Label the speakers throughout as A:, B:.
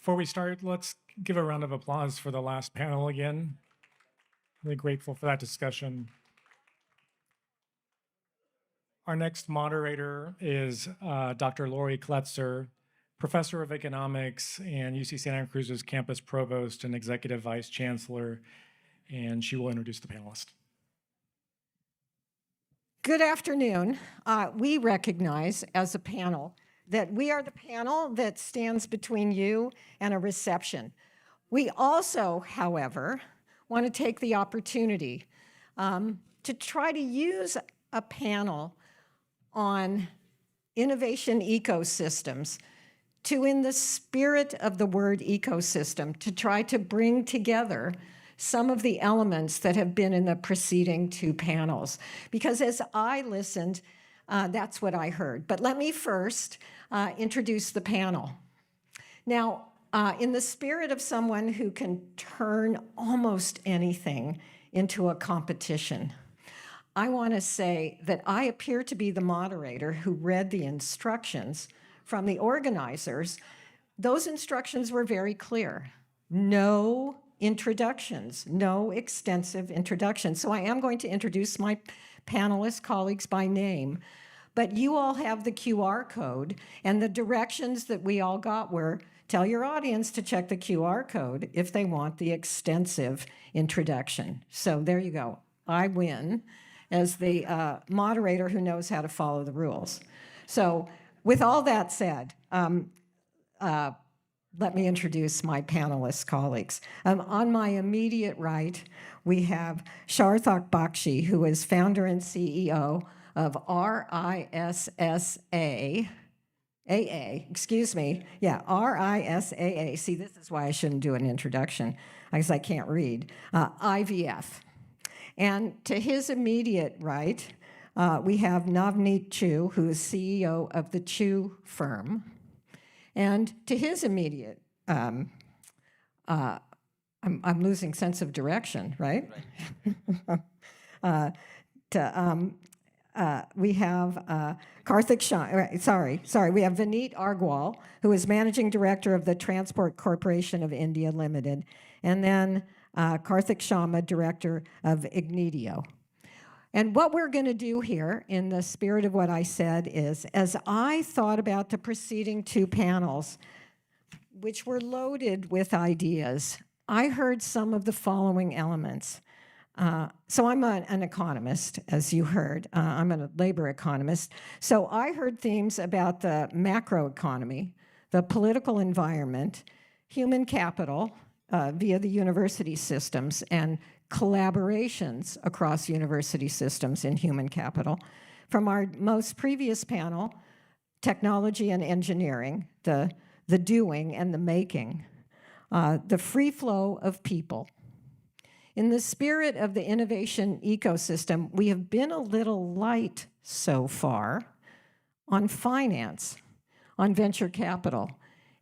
A: Before we start, let's give a round of applause for the last panel again. Really grateful for that discussion. Our next moderator is Dr. Lori Kletzer, Professor of Economics and UC Santa Cruz's Campus Provost and Executive Vice Chancellor, and she will introduce the panelists.
B: Good afternoon. We recognize as a panel that we are the panel that stands between you and a reception. We also, however, want to take the opportunity to try to use a panel on innovation ecosystems to, in the spirit of the word ecosystem, to try to bring together some of the elements that have been in the preceding two panels. Because as I listened, that's what I heard. But let me first introduce the panel. Now, in the spirit of someone who can turn almost anything into a competition, I want to say that I appear to be the moderator who read the instructions from the organizers. Those instructions were very clear. No introductions, no extensive introductions. So I am going to introduce my panelist colleagues by name, but you all have the QR code, and the directions that we all got were, tell your audience to check the QR code if they want the extensive introduction. So there you go. I win as the moderator who knows how to follow the rules. So with all that said, let me introduce my panelist colleagues. On my immediate right, we have Saarthakbakshi, who is founder and CEO of RISAA. RISAA. See, this is why I shouldn't do an introduction, because I can't read. IVF. And to his immediate right, we have Navneet Chugh, who is CEO of the Chugh firm. And to his immediate, I'm losing sense of direction, right? We have Kartik, we have Vineet Agarwal, who is Managing Director of the Transport Corporation of India Limited, and then Kartik Sharma, Director of Agnitio. And what we're going to do here, in the spirit of what I said, is as I thought about the preceding two panels, which were loaded with ideas, I heard some of the following elements. So I'm an economist, as you heard. I'm a labor economist. So I heard themes about the macroeconomy, the political environment, human capital via the university systems, and collaborations across university systems in human capital. From our most previous panel, technology and engineering, the doing and the making, the free flow of people. In the spirit of the innovation ecosystem, we have been a little light so far on finance, on venture capital,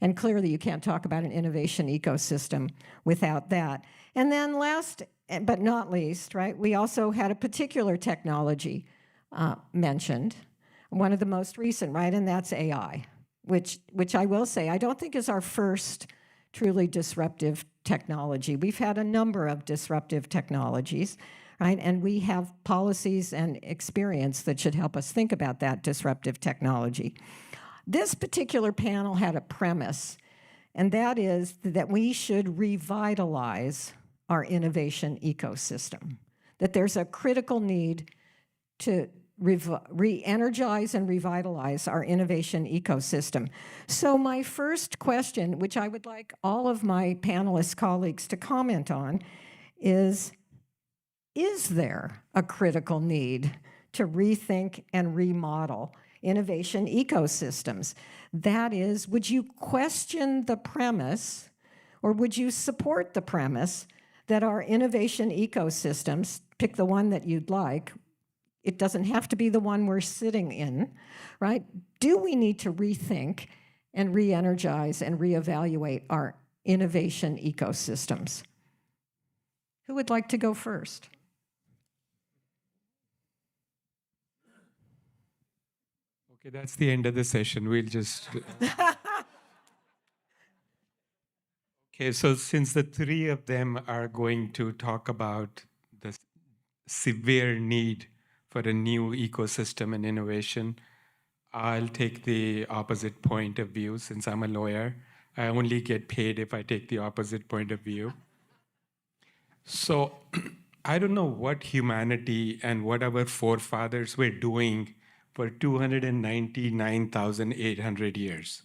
B: and clearly you can't talk about an innovation ecosystem without that. And then last but not least, right, we also had a particular technology mentioned, one of the most recent, right, and that's AI, which I will say I don't think is our first truly disruptive technology. We've had a number of disruptive technologies, right, and we have policies and experience that should help us think about that disruptive technology. This particular panel had a premise, and that is that we should revitalize our innovation ecosystem, that there's a critical need to re-energize and revitalize our innovation ecosystem. So my first question, which I would like all of my panelist colleagues to comment on, is there a critical need to rethink and remodel innovation ecosystems? That is, would you question the premise, or would you support the premise that our innovation ecosystems, pick the one that you'd like, it doesn't have to be the one we're sitting in, right? Do we need to rethink and re-energize and reevaluate our innovation ecosystems? Who would like to go first?
C: Okay, that's the end of the session. We'll just... Okay, so since the three of them are going to talk about the severe need for a new ecosystem and innovation, I'll take the opposite point of view since I'm a lawyer. I only get paid if I take the opposite point of view. So I don't know what humanity and what our forefathers were doing for 299,800 years.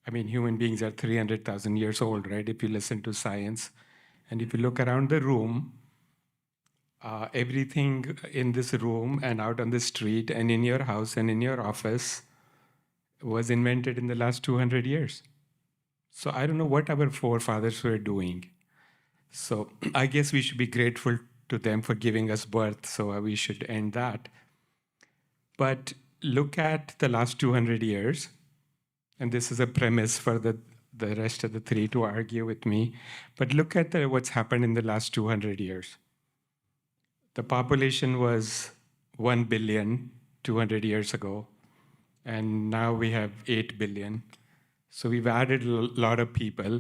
C: I mean, human beings are 300,000 years old, right? If you listen to science. And if you look around the room, everything in this room and out on the street and in your house and in your office was invented in the last 200 years. So I don't know what our forefathers were doing. So I guess we should be grateful to them for giving us birth. So we should end that. But look at the last 200 years. And this is a premise for the rest of the three to argue with me. But look at what's happened in the last 200 years. The population was 1 billion 200 years ago, and now we have 8 billion. So we've added a lot of people.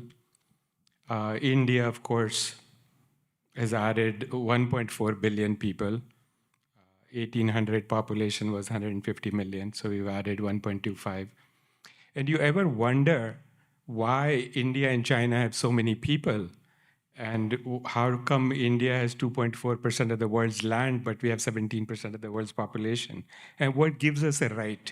C: India, of course, has added 1.4 billion people. 1800 population was 150 million, so we've added 1.25. And you ever wonder why India and China have so many people? And how come India has 2.4% of the world's land, but we have 17% of the world's population? And what gives us a right?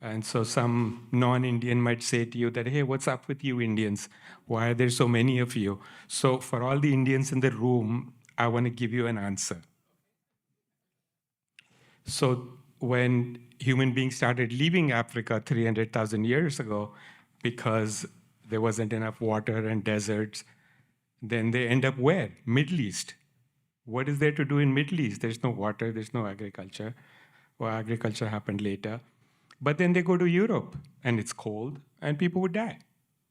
C: And so some non-Indian might say to you that, hey, what's up with you Indians? Why are there so many of you? So for all the Indians in the room, I want to give you an answer. So when human beings started leaving Africa 300,000 years ago because there wasn't enough water and deserts, then they end up where? Middle East. What is there to do in Middle East? There's no water, there's no agriculture. Well, agriculture happened later. But then they go to Europe, and it's cold, and people would die.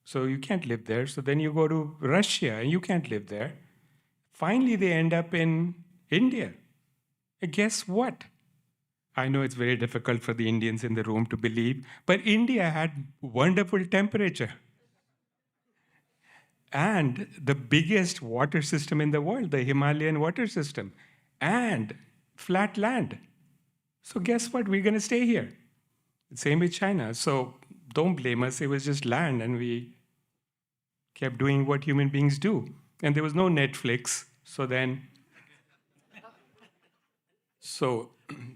C: So you can't live there. So then you go to Russia, and you can't live there. Finally, they end up in India. And guess what? I know it's very difficult for the Indians in the room to believe, but India had wonderful temperature. And the biggest water system in the world, the Himalayan water system, and flat land. So guess what? We're going to stay here. Same with China. So don't blame us. It was just land, and we kept doing what human beings do. And there was no Netflix. So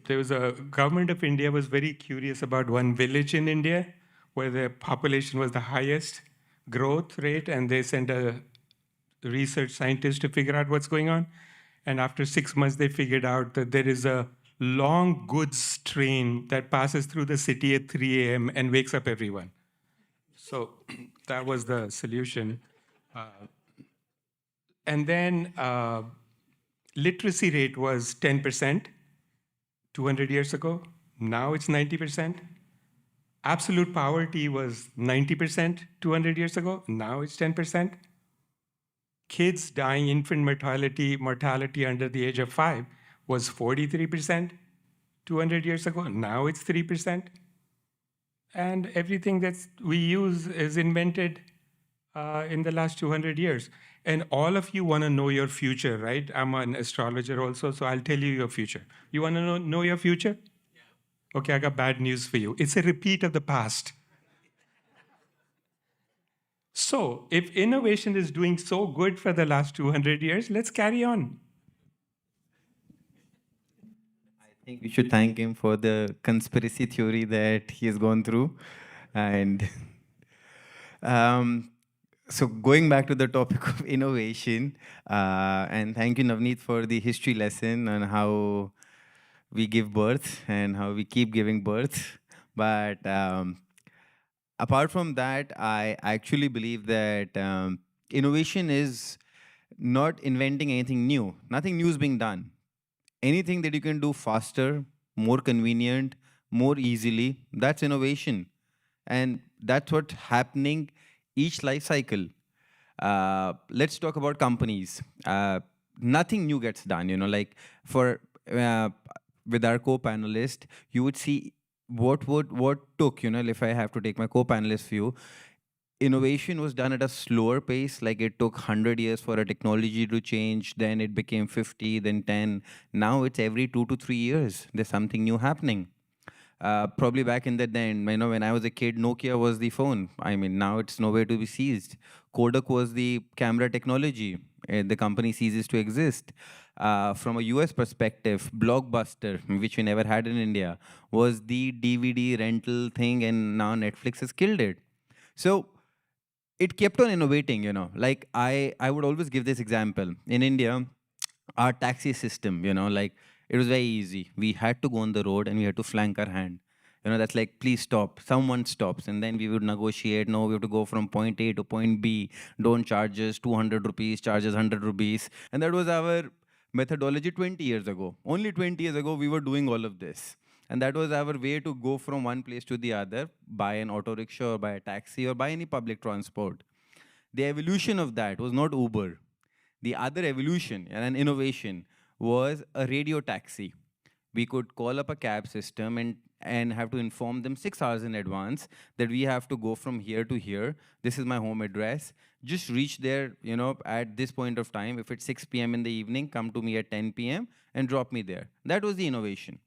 C: there was a government of India was very curious about one village in India where the population was the highest growth rate, and they sent a research scientist to figure out what's going on. And after 6 months, they figured out that there is a long goods train that passes through the city at 3 a.m. and wakes up everyone. So that was the solution. And then literacy rate was 10% 200 years ago. Now it's 90%. Absolute poverty was 90% 200 years ago. Now it's 10%. Kids dying, infant mortality under the age of 5 was 43% 200 years ago. Now it's 3%. And everything that we use is invented in the last 200 years. And all of you want to know your future, right? I'm an astrologer also, so I'll tell you your future. You want to know your future? Yeah. Okay, I got bad news for you. It's a repeat of the past. So if innovation is doing so good for the last 200 years, let's carry on.
D: I think we should thank him for the conspiracy theory that he has gone through. And so going back to the topic of innovation, and thank you, Navneet, for the history lesson on how we give birth and how we keep giving birth. But apart from that, I actually believe that innovation is not inventing anything new. Nothing new is being done. Anything that you can do faster, more convenient, more easily, that's innovation. And that's what's happening each life cycle. Let's talk about companies. Nothing new gets done, like for with our co-panelist, you would see what took, if I have to take my co-panelist view, innovation was done at a slower pace. Like it took 100 years for a technology to change, then it became 50, then 10. Now it's every 2 to 3 years. There's something new happening. Probably back in the day, when I was a kid, Nokia was the phone. I mean, now it's nowhere to be seized. Kodak was the camera technology. The company ceases to exist. From a US perspective, Blockbuster, which we never had in India, was the DVD rental thing, and now Netflix has killed it. So it kept on innovating, Like I would always give this example. In India, our taxi system, like it was very easy. We had to go on the road and we had to flank our hand. That's like, please stop. Someone stops. And then we would negotiate. No, we have to go from point A to point B. Don't charge us 200 rupees, charge us 100 rupees. And that was our methodology 20 years ago. Only 20 years ago, we were doing all of this. And that was our way to go from one place to the other, buy an auto rickshaw or buy a taxi or buy any public transport. The evolution of that was not Uber. The other evolution and an innovation was a radio taxi. We could call up a cab system and have to inform them 6 hours in advance that we have to go from here to here. This is my home address. Just reach there, at this point of time. If it's 6 p.m. in the evening, come to me at 10 p.m. and drop me there. That was the innovation.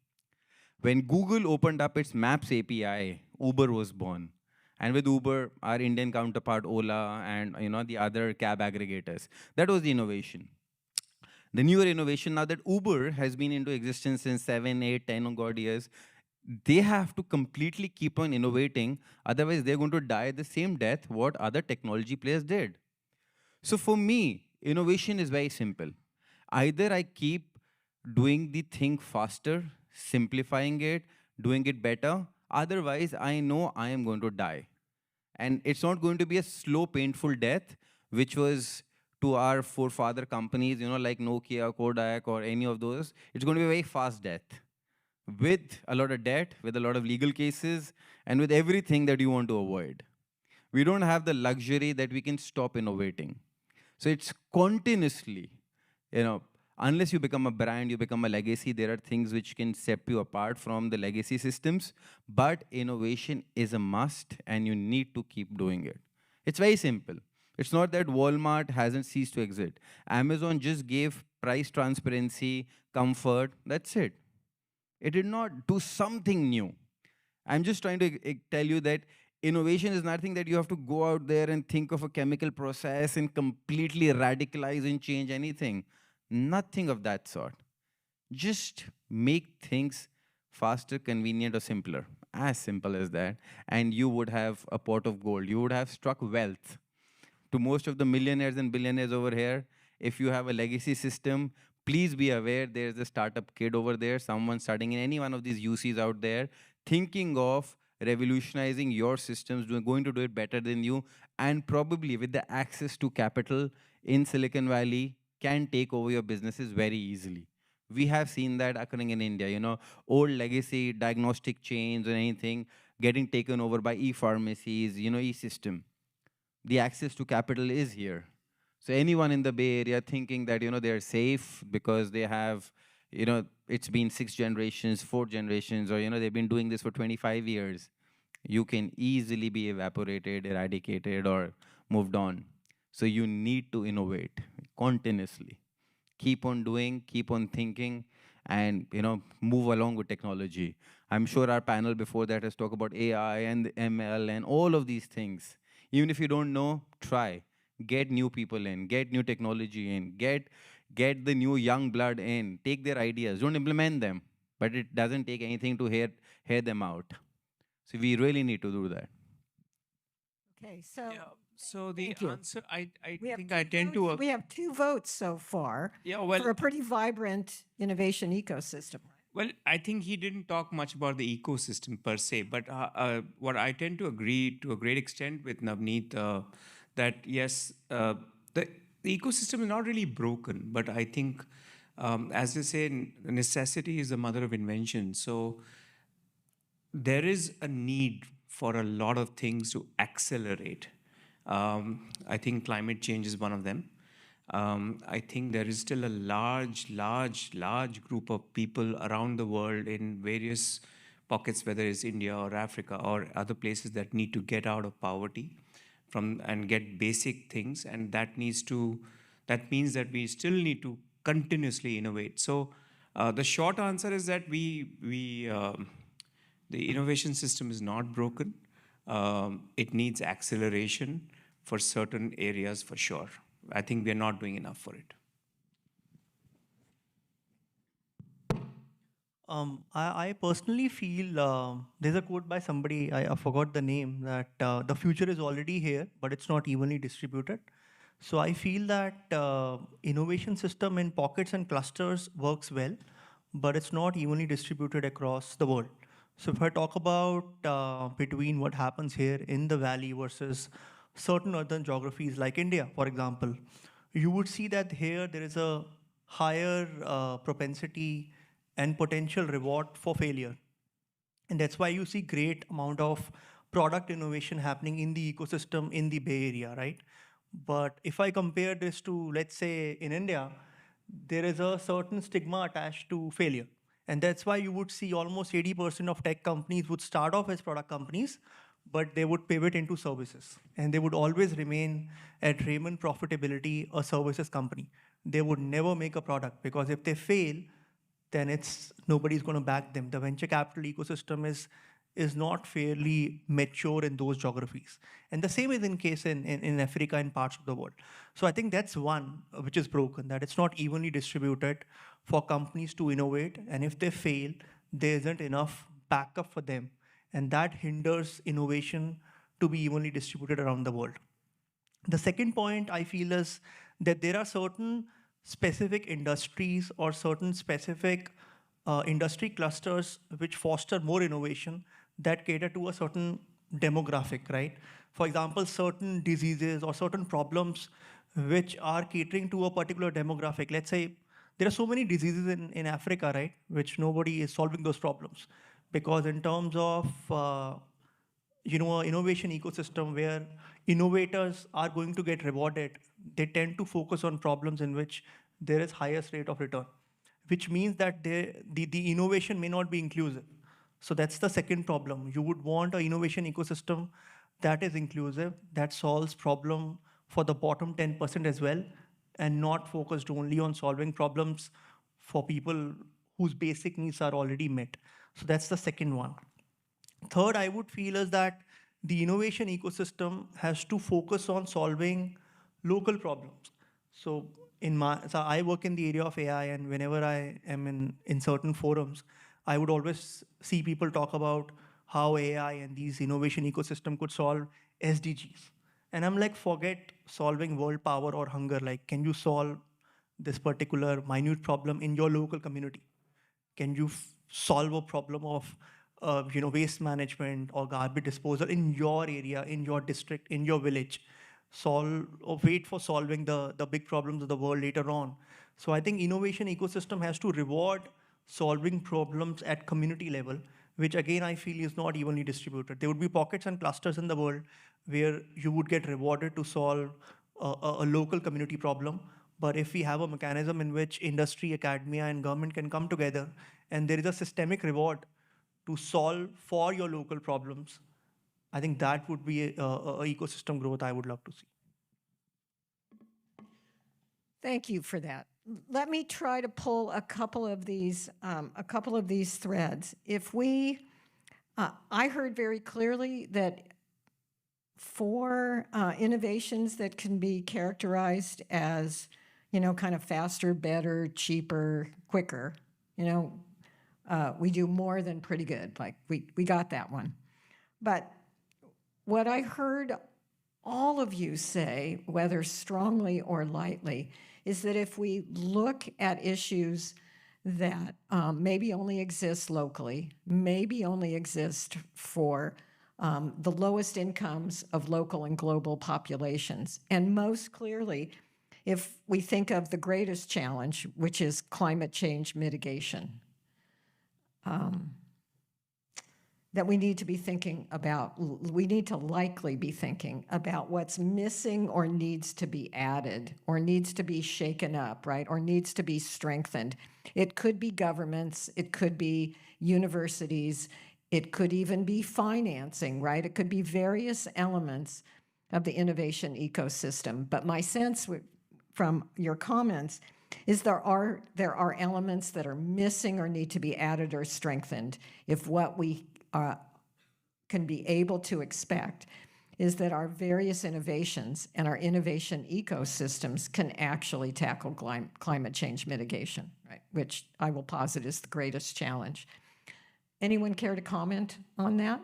D: When Google opened up its Maps API, Uber was born. And with Uber, our Indian counterpart Ola and the other cab aggregators. That was the innovation. The newer innovation, now that Uber has been into existence since 7, 8, 10 odd years, they have to completely keep on innovating. Otherwise, they're going to die the same death what other technology players did. So for me, innovation is very simple. Either I keep doing the thing faster, simplifying it, doing it better. Otherwise, I know I am going to die. And it's not going to be a slow, painful death, which was to our forefather companies, like Nokia, Kodak, or any of those. It's going to be a very fast death with a lot of debt, with a lot of legal cases, and with everything that you want to avoid. We don't have the luxury that we can stop innovating. So it's continuously, unless you become a brand, you become a legacy, there are things which can set you apart from the legacy systems. But innovation is a must, and you need to keep doing it. It's very simple. It's not that Walmart hasn't ceased to exist. Amazon just gave price transparency, comfort, that's it. It did not do something new. I'm just trying to tell you that innovation is nothing that you have to go out there and think of a chemical process and completely radicalize and change anything. Nothing of that sort. Just make things faster, convenient, or simpler. As simple as that. And you would have a pot of gold. You would have struck wealth. To most of the millionaires and billionaires over here, if you have a legacy system, please be aware there's a startup kid over there, someone studying in any one of these UCs out there, thinking of revolutionizing your systems, going to do it better than you, and probably with the access to capital in Silicon Valley, can take over your businesses very easily. We have seen that occurring in India, old legacy diagnostic chains or anything getting taken over by e-pharmacies, e-system. The access to capital is here. So anyone in the Bay Area thinking that, they're safe because they have, it's been 6 generations, 4 generations, or, they've been doing this for 25 years, you can easily be evaporated, eradicated, or moved on. So you need to innovate continuously. Keep on doing, keep on thinking, and move along with technology. I'm sure our panel before that has talked about AI and ML and all of these things. Even if you don't know, try. Get new people in, get new technology in, get the new young blood in, take their ideas, don't implement them, but it doesn't take anything to hear them out. So we really need to do that.
B: Okay, so
E: Yeah. So the
B: Thank you.
E: answer, I
B: we have
E: think I
B: two
E: tend
B: votes-
E: to.
B: we have 2 votes so far
E: Yeah.
B: for
E: Well,
B: a pretty vibrant innovation ecosystem.
E: well, I think he didn't talk much about the ecosystem per se, but what I tend to agree to a great extent with Navneet, that yes, the ecosystem is not really broken, but I think, as they say, necessity is the mother of invention. So there is a need for a lot of things to accelerate. I think climate change is one of them. I think there is still a large group of people around the world in various pockets, whether it's India or Africa or other places, that need to get out of poverty. and get basic things, and that means that we still need to continuously innovate. So the short answer is that the innovation system is not broken. It needs acceleration for certain areas for sure. I think we are not doing enough for it.
F: I personally feel there's a quote by somebody, I forgot the name, that the future is already here, but it's not evenly distributed. So I feel that innovation system in pockets and clusters works well, but it's not evenly distributed across the world. So if I talk about between what happens here in the valley versus certain other geographies like India, for example, you would see that here there is a higher propensity and potential reward for failure. And that's why you see great amount of product innovation happening in the ecosystem in the Bay Area, right? But if I compare this to, let's say, in India, there is a certain stigma attached to failure. And that's why you would see almost 80% of tech companies would start off as product companies, but they would pivot into services. And they would always remain at Raymond profitability, a services company. They would never make a product, because if they fail, then nobody's going to back them. The venture capital ecosystem is not fairly mature in those geographies. And the same is in case in Africa and parts of the world. So I think that's one which is broken, that it's not evenly distributed for companies to innovate. And if they fail, there isn't enough backup for them. And that hinders innovation to be evenly distributed around the world. The second point I feel is that there are certain specific industries or certain specific industry clusters which foster more innovation that cater to a certain demographic, right? For example, certain diseases or certain problems which are catering to a particular demographic. Let's say there are so many diseases in Africa, right, which nobody is solving those problems. Because in terms of an innovation ecosystem where innovators are going to get rewarded, they tend to focus on problems in which there is highest rate of return, which means that the innovation may not be inclusive. So that's the second problem. You would want an innovation ecosystem that is inclusive, that solves problem for the bottom 10% as well, and not focused only on solving problems for people whose basic needs are already met. So that's the second one. Third, I would feel is that the innovation ecosystem has to focus on solving local problems. So I work in the area of AI, and whenever I am in certain forums, I would always see people talk about how AI and these innovation ecosystem could solve SDGs. And I'm like, forget solving world power or hunger. Like, can you solve this particular minute problem in your local community? Can you solve a problem of waste management or garbage disposal in your area, in your district, in your village? Solve or wait for solving the big problems of the world later on. So I think innovation ecosystem has to reward solving problems at community level, which again I feel is not evenly distributed. There would be pockets and clusters in the world where you would get rewarded to solve a local community problem. But if we have a mechanism in which industry, academia, and government can come together, and there is a systemic reward to solve for your local problems, I think that would be a ecosystem growth I would love to see.
B: Thank you for that. Let me try to pull a couple of these threads. I heard very clearly that for innovations that can be characterized as, kind of faster, better, cheaper, quicker, we do more than pretty good. Like we got that one. But what I heard all of you say, whether strongly or lightly, is that if we look at issues that maybe only exist locally, maybe only exist for the lowest incomes of local and global populations, and most clearly, if we think of the greatest challenge, which is climate change mitigation, that we need to be thinking about, we need to likely be thinking about what's missing or needs to be added or needs to be shaken up, right? Or needs to be strengthened. It could be governments, it could be universities, it could even be financing, right? It could be various elements of the innovation ecosystem. But my sense from your comments is there are elements that are missing or need to be added or strengthened if what we can be able to expect is that our various innovations and our innovation ecosystems can actually tackle climate change mitigation, right? Which I will posit is the greatest challenge. Anyone care to comment on that?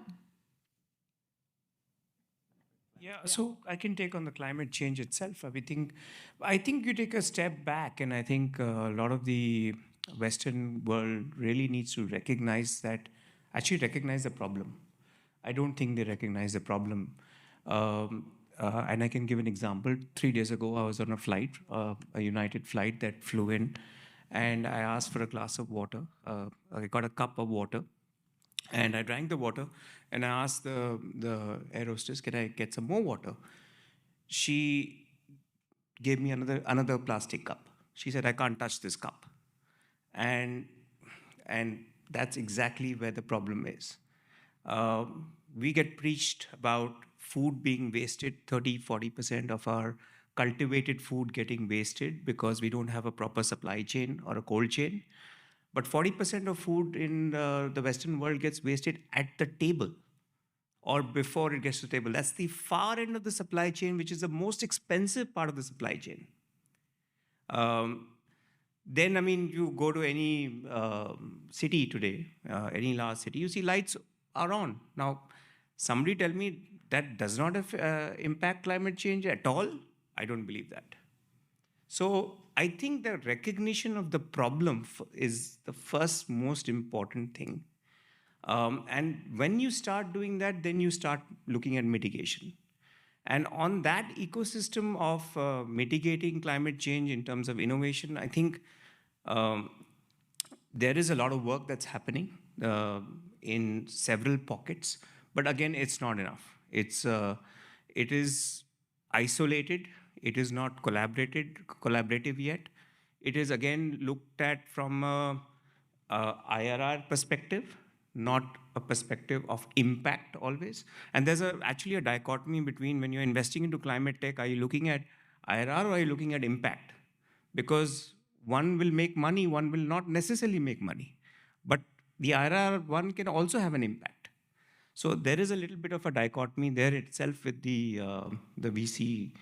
E: Yeah, so I can take on the climate change itself. I think you take a step back, and I think a lot of the Western world really needs to recognize the problem. I don't think they recognize the problem. And I can give an example. 3 days ago, I was on a flight, a United flight that flew in, and I asked for a glass of water. I got a cup of water, and I drank the water, and I asked the air hostess, "Can I get some more water?" She gave me another plastic cup. She said, "I can't touch this cup," and that's exactly where the problem is. We get preached about food being wasted, 30-40% of our cultivated food getting wasted because we don't have a proper supply chain or a cold chain. But 40% of food in the Western world gets wasted at the table or before it gets to the table. That's the far end of the supply chain, which is the most expensive part of the supply chain. Then, I mean, you go to any city today, any large city, you see lights are on. Now, somebody tell me that does not impact climate change at all? I don't believe that. So I think the recognition of the problem is the first most important thing. And when you start doing that, then you start looking at mitigation. And on that ecosystem of mitigating climate change in terms of innovation, I think there is a lot of work that's happening in several pockets. But again, it's not enough. It is isolated. It is not collaborative yet. It is again looked at from a IRR perspective, not a perspective of impact always. And there's actually a dichotomy between when you're investing into climate tech, are you looking at IRR or are you looking at impact? Because one will make money, one will not necessarily make money. But the IRR one can also have an impact. So there is a little bit of a dichotomy there itself with the VC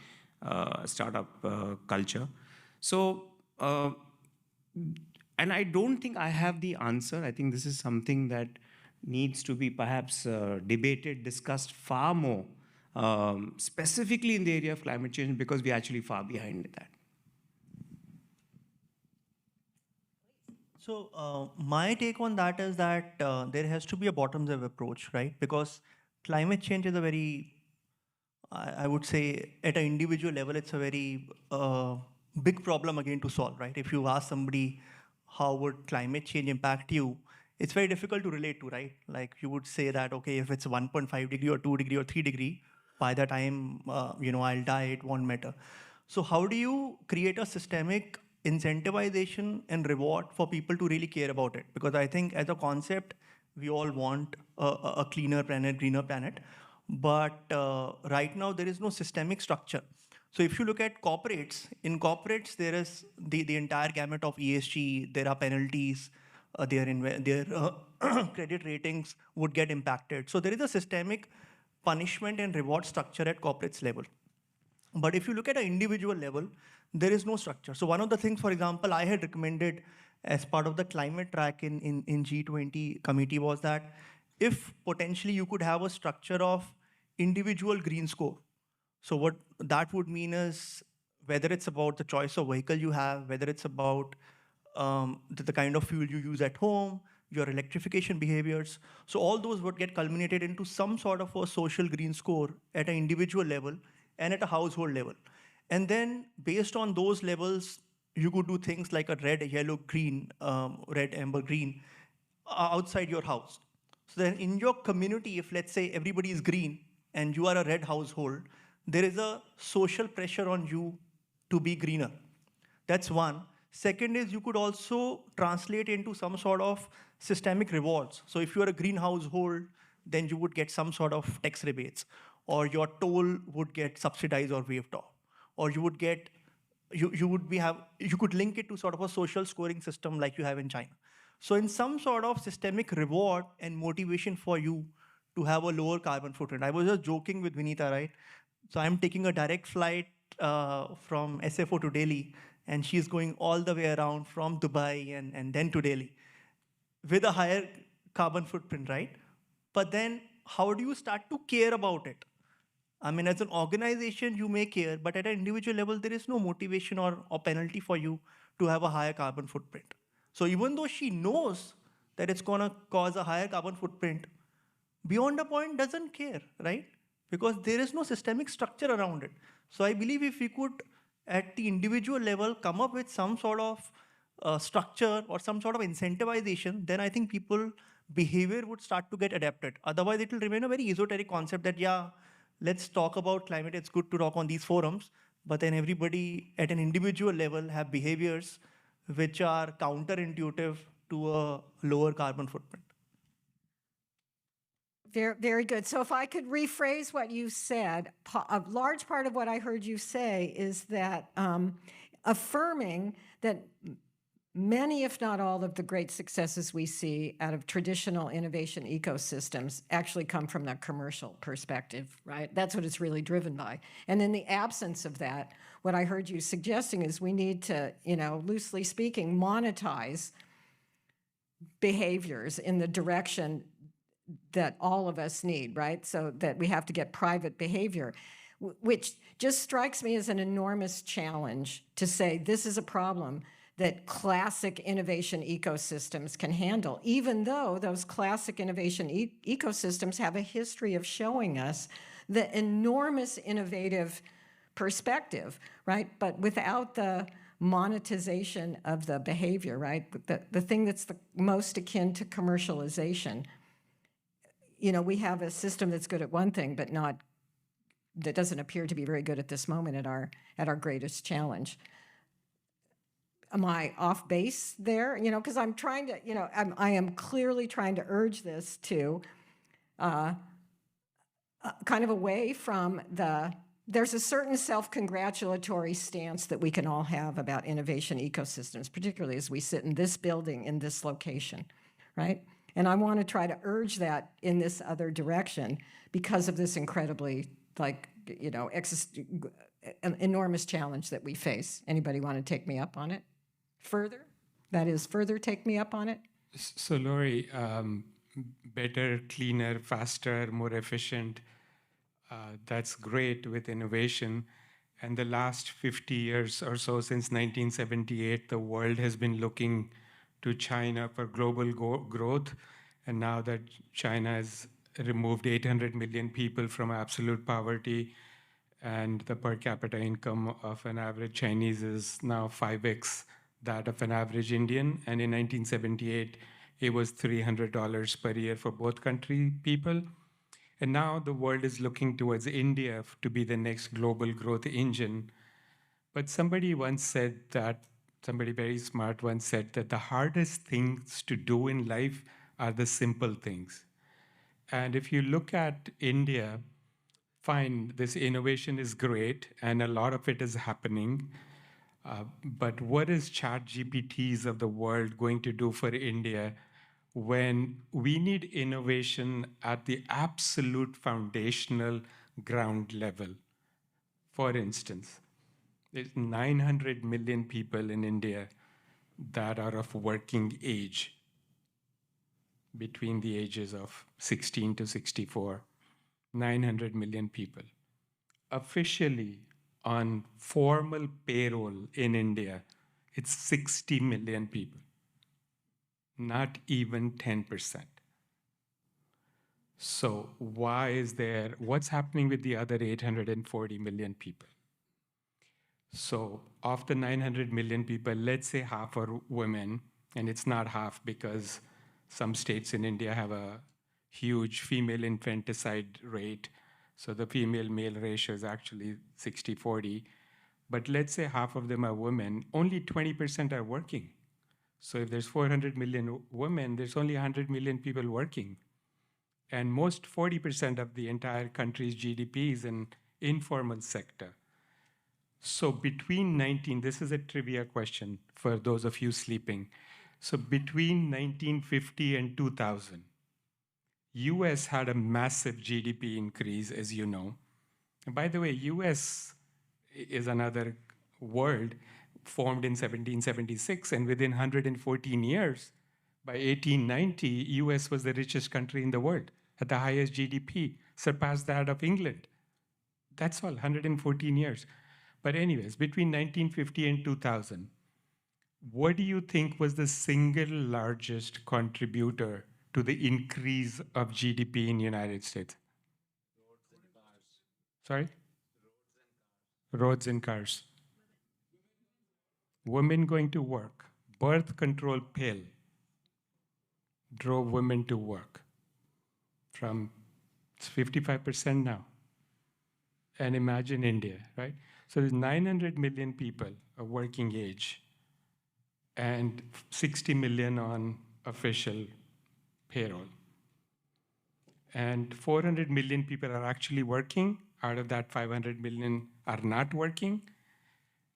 E: startup culture. So, and I don't think I have the answer. I think this is something that needs to be perhaps debated, discussed far more, specifically in the area of climate change, because we're actually far behind that.
F: So my take on that is that there has to be a bottoms-up approach, right? Because climate change is a very, I would say, at an individual level, it's a very big problem again to solve, right? If you ask somebody, how would climate change impact you? It's very difficult to relate to, right? Like you would say that, okay, if it's 1.5 degree or 2 degree or 3 degree, by the time, I'll die, it won't matter. So how do you create a systemic incentivization and reward for people to really care about it? Because I think as a concept, we all want a cleaner planet, greener planet. But right now, there is no systemic structure. So if you look at corporates, in corporates, there is the entire gamut of ESG, there are penalties, their credit ratings would get impacted. So there is a systemic punishment and reward structure at corporates level. But if you look at an individual level, there is no structure. So one of the things, for example, I had recommended as part of the climate track in G20 committee was that if potentially you could have a structure of individual green score. So what that would mean is whether it's about the choice of vehicle you have, whether it's about the kind of fuel you use at home, your electrification behaviors. So all those would get culminated into some sort of a social green score at an individual level and at a household level. And then based on those levels, you could do things like a red, yellow, green, red, amber, green outside your house. So then in your community, if let's say everybody is green and you are a red household, there is a social pressure on you to be greener. That's one. Second is you could also translate into some sort of systemic rewards. So if you are a green household, then you would get some sort of tax rebates. or your toll would get subsidized or waived off, or you would get you could link it to sort of a social scoring system like you have in China. So in some sort of systemic reward and motivation for you to have a lower carbon footprint. I was just joking with Vinita, right? So I'm taking a direct flight from SFO to Delhi, and she's going all the way around from Dubai and then to Delhi with a higher carbon footprint, right? But then how do you start to care about it? I mean, as an organization, you may care, but at an individual level, there is no motivation or penalty for you to have a higher carbon footprint. So even though she knows that it's going to cause a higher carbon footprint, beyond a point doesn't care, right? Because there is no systemic structure around it. So I believe if we could, at the individual level, come up with some sort of structure or some sort of incentivization, then I think people behavior would start to get adapted. Otherwise, it will remain a very esoteric concept that, yeah, let's talk about climate. It's good to talk on these forums, but then everybody at an individual level have behaviors which are counterintuitive to a lower carbon footprint.
B: Very, very good. So if I could rephrase what you said, a large part of what I heard you say is that affirming that many, if not all, of the great successes we see out of traditional innovation ecosystems actually come from the commercial perspective, right? That's what it's really driven by. And in the absence of that, what I heard you suggesting is we need to, loosely speaking, monetize behaviors in the direction that all of us need, right? So that we have to get private behavior, which just strikes me as an enormous challenge to say this is a problem that classic innovation ecosystems can handle, even though those classic innovation ecosystems have a history of showing us the enormous innovative perspective, right? But without the monetization of the behavior, right? The thing that's the most akin to commercialization. We have a system that's good at one thing, but that doesn't appear to be very good at this moment at our greatest challenge. Am I off base there? Because I'm trying to, I am clearly trying to urge this to kind of away from there's a certain self-congratulatory stance that we can all have about innovation ecosystems, particularly as we sit in this building in this location, right? And I want to try to urge that in this other direction because of this incredibly, enormous challenge that we face. Anybody want to take me up on it? Further? That is, further take me up on it?
C: So, Lori, better, cleaner, faster, more efficient, that's great with innovation. And the last 50 years or so, since 1978, the world has been looking to China for global growth. And now that China has removed 800 million people from absolute poverty, and the per capita income of an average Chinese is now 5x that of an average Indian. And in 1978, it was $300 per year for both country people. And now the world is looking towards India to be the next global growth engine. But somebody very smart once said that the hardest things to do in life are the simple things. And if you look at India, fine, this innovation is great, and a lot of it is happening. But what is ChatGPTs of the world going to do for India when we need innovation at the absolute foundational ground level? For instance, there's 900 million people in India that are of working age, between the ages of 16 to 64, 900 million people. Officially, on formal payroll in India, it's 60 million people, not even 10%. So what's happening with the other 840 million people? So of the 900 million people, let's say half are women, and it's not half because some states in India have a huge female infanticide rate. So the female-male ratio is actually 60-40. But let's say half of them are women, only 20% are working. So if there's 400 million women, there's only 100 million people working. And most 40% of the entire country's GDP is in informal sector. So between this is a trivia question for those of you sleeping. So between 1950 and 2000, US had a massive GDP increase, as you know. And by the way, US is another world formed in 1776, and within 114 years, by 1890, US was the richest country in the world, had the highest GDP, surpassed that of England. That's all, 114 years. But anyways, between 1950 and 2000, what do you think was the single largest contributor to the increase of GDP in the United States? Sorry? Roads and cars. Women going to work. Birth control pill drove women to work. From it's 55% now. And imagine India, right? So there's 900 million people of working age and 60 million on official payroll. And 400 million people are actually working. Out of that, 500 million are not working.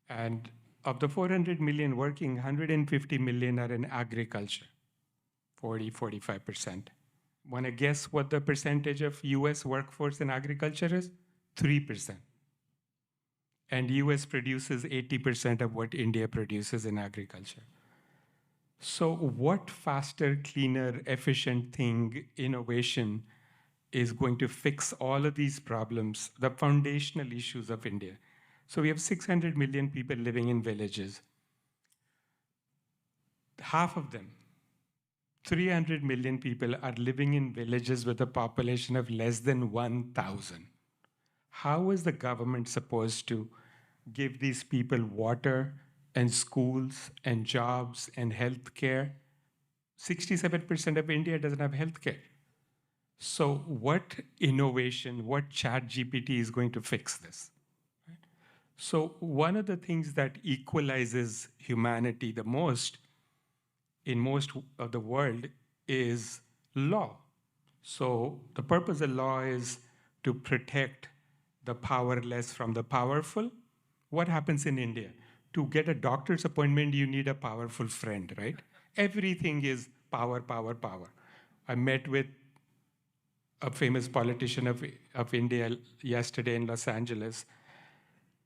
C: And of the 400 million working, 150 million are in agriculture, 45%. Want to guess what the percentage of US workforce in agriculture is? 3%. And US produces 80% of what India produces in agriculture. So what faster, cleaner, efficient thing, innovation, is going to fix all of these problems, the foundational issues of India? So we have 600 million people living in villages. Half of them, 300 million people, are living in villages with a population of less than 1,000. How is the government supposed to give these people water and schools and jobs and health care? 67% of India doesn't have health care. So what innovation, what ChatGPT is going to fix this? So one of the things that equalizes humanity the most in most of the world is law. So the purpose of law is to protect the powerless from the powerful. What happens in India? To get a doctor's appointment, you need a powerful friend, right? Everything is power, power, power. I met with a famous politician of India yesterday in Los Angeles,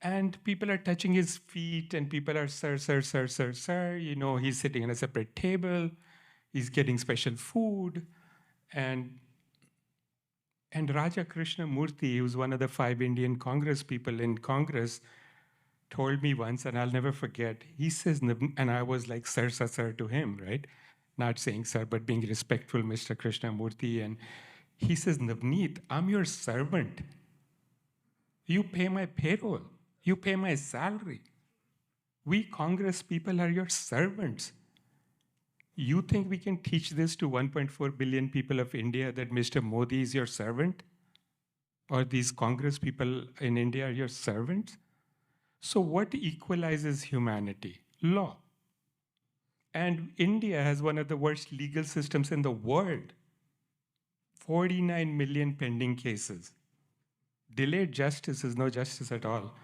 C: and people are touching his feet, and people are, sir, sir, sir, sir, sir. You know, he's sitting at a separate table. He's getting special food. And Raja Krishna Murthy, who's one of the 5 Indian Congress people in Congress, told me once, and I'll never forget, he says, and I was like, sir, sir, sir to him, right? Not saying sir, but being respectful, Mr. Krishna Murthy. And he says, Navneet, I'm your servant. You pay my payroll. You pay my salary. We Congress people are your servants. You think we can teach this to 1.4 billion people of India that Mr. Modi is your servant? Or these Congress people in India are your servants? So what equalizes humanity? Law. And India has one of the worst legal systems in the world. 49 million pending cases. Delayed justice is no justice at all.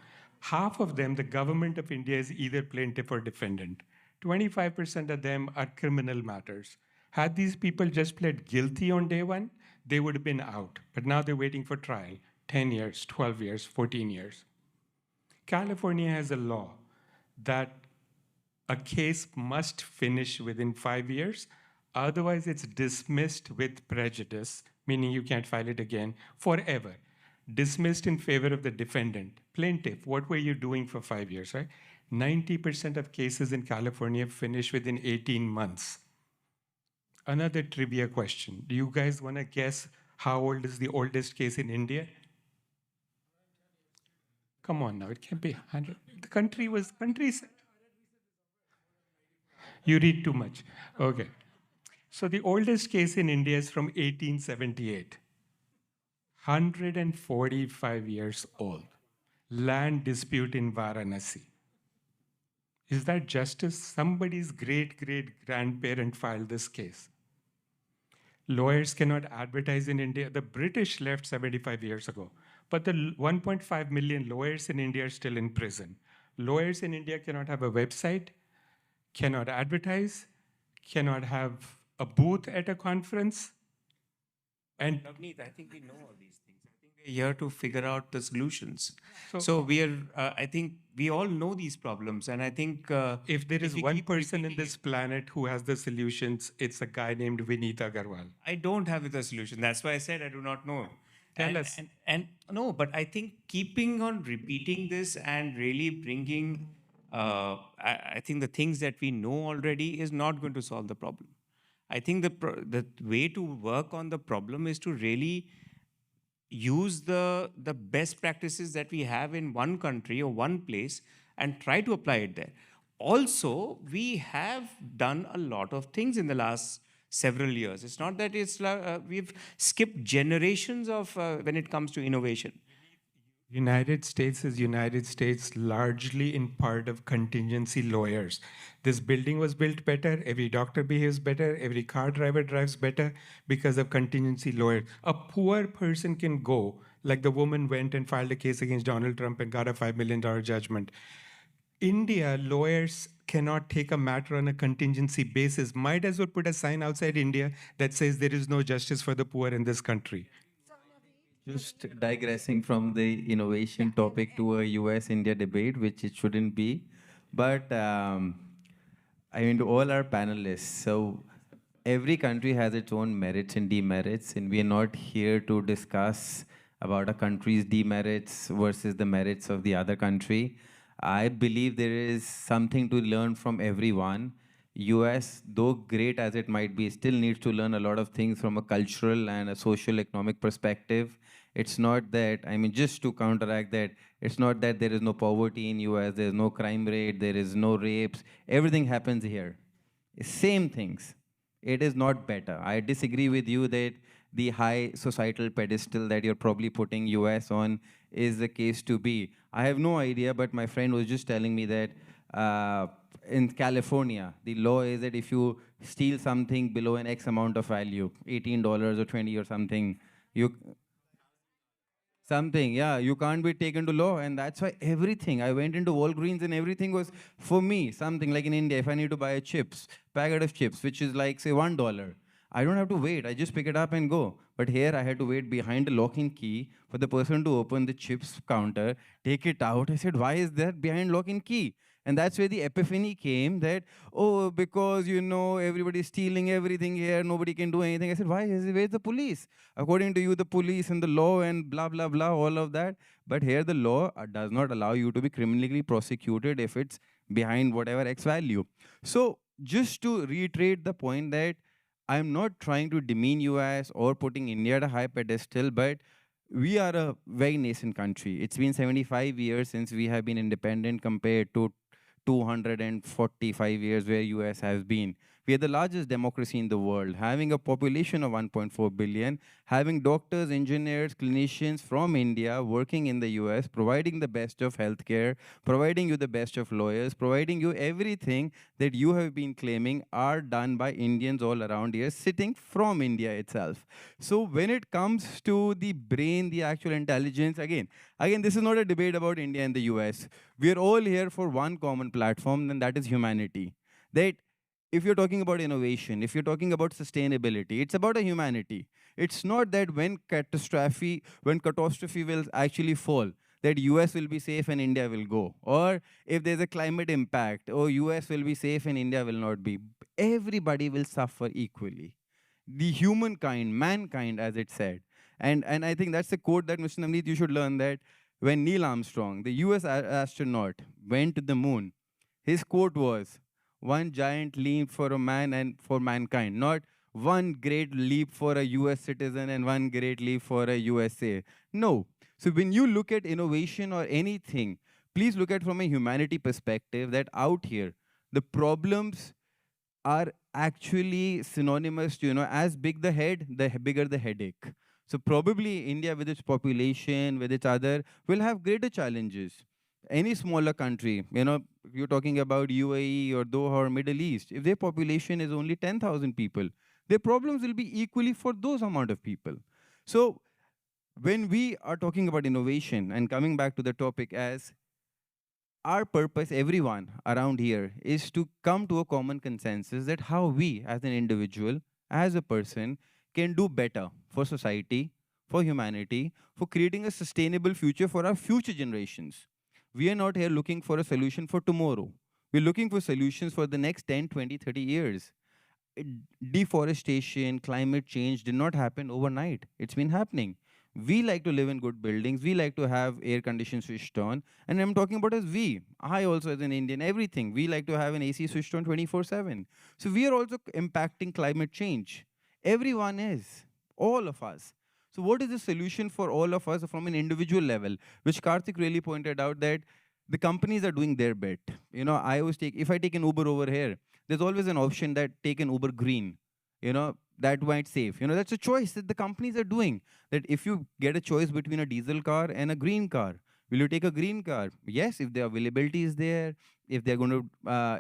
C: Half of them, the government of India is either plaintiff or defendant. 25% of them are criminal matters. Had these people just pled guilty on day one, they would have been out. But now they're waiting for trial. 10 years, 12 years, 14 years. California has a law that a case must finish within 5 years. Otherwise, it's dismissed with prejudice, meaning you can't file it again forever. Dismissed in favor of the defendant. Plaintiff, what were you doing for 5 years, right? 90% of cases in California finish within 18 months. Another trivia question. Do you guys want to guess how old is the oldest case in India? Come on now, it can't be 100. The countries. You read too much. Okay. So the oldest case in India is from 1878. 145 years old. Land dispute in Varanasi. Is that justice? Somebody's great-great-grandparent filed this case. Lawyers cannot advertise in India. The British left 75 years ago, but the 1.5 million lawyers in India are still in prison. Lawyers in India cannot have a website, cannot advertise, cannot have a booth at a conference. And
E: Navneet, I think we know all these things. I think we're here to figure out the solutions.
C: So-
E: So we are, I think we all know these problems. And I think
C: if there is
E: we
C: one
E: keep
C: person in
E: repeating
C: this planet who has the solutions, it's a guy named Vineet Agarwal.
E: I don't have the solution. That's why I said I do not know.
C: Tell
E: and,
C: us.
E: And no, but I think keeping on repeating this and really bringing, I think the things that we know already is not going to solve the problem. I think the way to work on the problem is to really use the best practices that we have in one country or one place and try to apply it there. Also, we have done a lot of things in the last several years. It's not that we've skipped generations of when it comes to innovation.
C: United States is United States largely in part of contingency lawyers. This building was built better, every doctor behaves better, every car driver drives better because of contingency lawyers. A poor person can go, like the woman went and filed a case against Donald Trump and got a $5 million judgment. India, lawyers cannot take a matter on a contingency basis. Might as well put a sign outside India that says there is no justice for the poor in this country.
D: Just digressing from the innovation topic to a US-India debate, which it shouldn't be. But I mean, to all our panelists, so every country has its own merits and demerits, and we are not here to discuss about a country's demerits versus the merits of the other country. I believe there is something to learn from everyone. US, though great as it might be, still needs to learn a lot of things from a cultural and a social economic perspective. It's not that, I mean, just to counteract that, it's not that there is no poverty in US, there's no crime rate, there is no rapes, everything happens here. Same things. It is not better. I disagree with you that the high societal pedestal that you're probably putting US on is the case to be. I have no idea, but my friend was just telling me that in California, the law is that if you steal something below an X amount of value, $18 or 20 or something, you can't be taken to law. And that's why everything, I went into Walgreens and everything was, for me, something like in India, if I need to buy a packet of chips, which is like, say, $1, I don't have to wait. I just pick it up and go. But here I had to wait behind a lock and key for the person to open the chips counter, take it out. I said, why is that behind lock and key? And that's where the epiphany came that, oh, because, you know, everybody's stealing everything here, nobody can do anything. I said, where's the police? According to you, the police and the law and blah, blah, blah, all of that. But here the law does not allow you to be criminally prosecuted if it's behind whatever X value. So just to reiterate the point that I'm not trying to demean US or putting India at a high pedestal, but we are a very nascent country. It's been 75 years since we have been independent compared to 245 years where US has been. We are the largest democracy in the world, having a population of 1.4 billion, having doctors, engineers, clinicians from India working in the US, providing the best of healthcare, providing you the best of lawyers, providing you everything that you have been claiming are done by Indians all around here, sitting from India itself. So when it comes to the brain, the actual intelligence, again, this is not a debate about India and the US. We are all here for one common platform, and that is humanity. That if you're talking about innovation, if you're talking about sustainability, it's about a humanity. It's not that when catastrophe will actually fall, that US will be safe and India will go. Or if there's a climate impact, or US will be safe and India will not be. Everybody will suffer equally. The humankind, mankind, as it said. And I think that's the quote that Mr. Navneet, you should learn, that when Neil Armstrong, the US astronaut, went to the moon, his quote was, one giant leap for a man and for mankind, not one great leap for a US citizen and one great leap for a USA. No. So when you look at innovation or anything, please look at from a humanity perspective that out here, the problems are actually synonymous to, as big the head, the bigger the headache. So probably India with its population, with its other, will have greater challenges. Any smaller country, you're talking about UAE or Doha or Middle East, if their population is only 10,000 people, their problems will be equally for those amount of people. So when we are talking about innovation and coming back to the topic, as our purpose, everyone around here, is to come to a common consensus that how we as an individual, as a person, can do better for society, for humanity, for creating a sustainable future for our future generations. We are not here looking for a solution for tomorrow. We're looking for solutions for the next 10, 20, 30 years. Deforestation, climate change did not happen overnight. It's been happening. We like to live in good buildings. We like to have air conditioning switched on. And I'm talking about as we. I also, as an Indian, everything. We like to have an AC switched on 24/7. So we are also impacting climate change. Everyone is. All of us. So what is the solution for all of us from an individual level? Which Kartik really pointed out that the companies are doing their bit. I always if I take an Uber over here, there's always an option that take an Uber green. That might save. That's a choice that the companies are doing. That if you get a choice between a diesel car and a green car, will you take a green car? Yes, if the availability is there, if they're going to,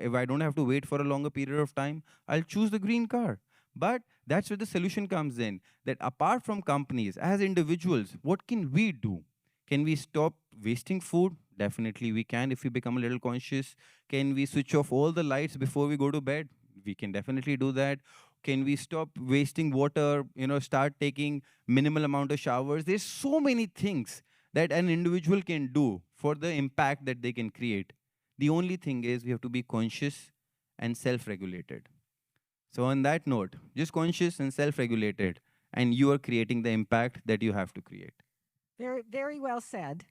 D: if I don't have to wait for a longer period of time, I'll choose the green car. But that's where the solution comes in. That apart from companies, as individuals, what can we do? Can we stop wasting food? Definitely we can if we become a little conscious. Can we switch off all the lights before we go to bed? We can definitely do that. Can we stop wasting water? Start taking minimal amount of showers. There's so many things that an individual can do for the impact that they can create. The only thing is we have to be conscious and self-regulated. So on that note, just conscious and self-regulated, and you are creating the impact that you have to create.
B: Very, very well said.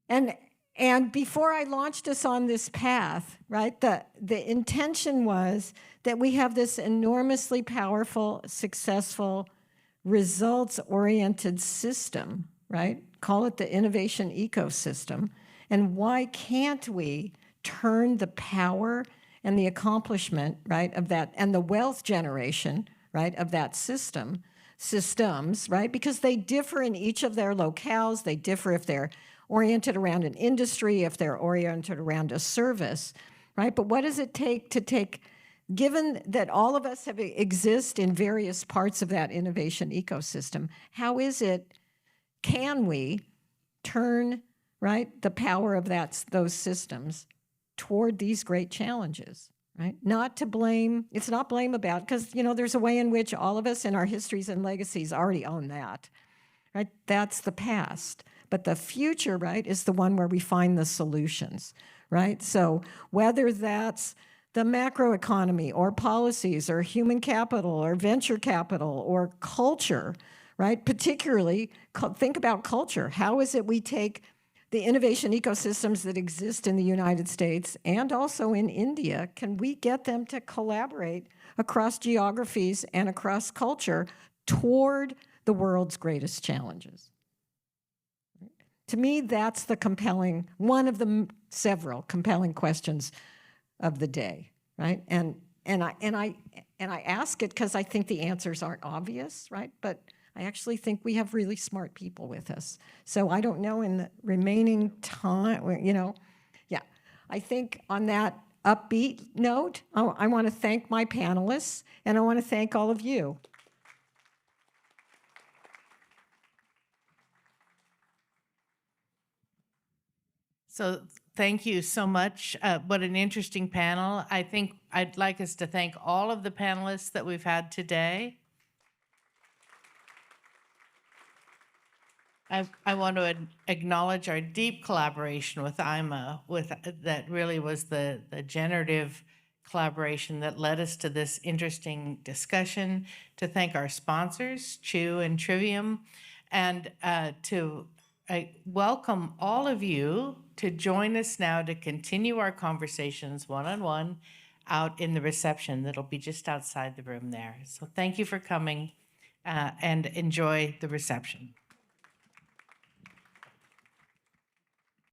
B: And before I launched us on this path, right, the intention was that we have this enormously powerful, successful, results-oriented system, right? Call it the innovation ecosystem. And why can't we turn the power and the accomplishment, right, of that, and the wealth generation, right, of that systems, right? Because they differ in each of their locales. They differ if they're oriented around an industry, if they're oriented around a service, right? But what does it take to given that all of us exist in various parts of that innovation ecosystem, can we turn, right, the power of those systems toward these great challenges, right? Not to blame, it's not blame about, because, there's a way in which all of us in our histories and legacies already own that, right? That's the past. But the future, right, is the one where we find the solutions, right? So whether that's the macroeconomy or policies or human capital or venture capital or culture, right? Particularly, think about culture. How is it we take the innovation ecosystems that exist in the United States and also in India, can we get them to collaborate across geographies and across culture toward the world's greatest challenges? To me, that's one of the several compelling questions of the day, right? And I ask it because I think the answers aren't obvious, right? But I actually think we have really smart people with us. So I don't know in the remaining time, yeah. I think on that upbeat note, I want to thank my panelists, and I want to thank all of you.
G: So thank you so much. What an interesting panel. I think I'd like us to thank all of the panelists that we've had today. I want to acknowledge our deep collaboration with IMA, that really was the generative collaboration that led us to this interesting discussion, to thank our sponsors, Chugh and Trivium, and to welcome all of you to join us now to continue our conversations one-on-one out in the reception that'll be just outside the room there. So thank you for coming and enjoy the reception.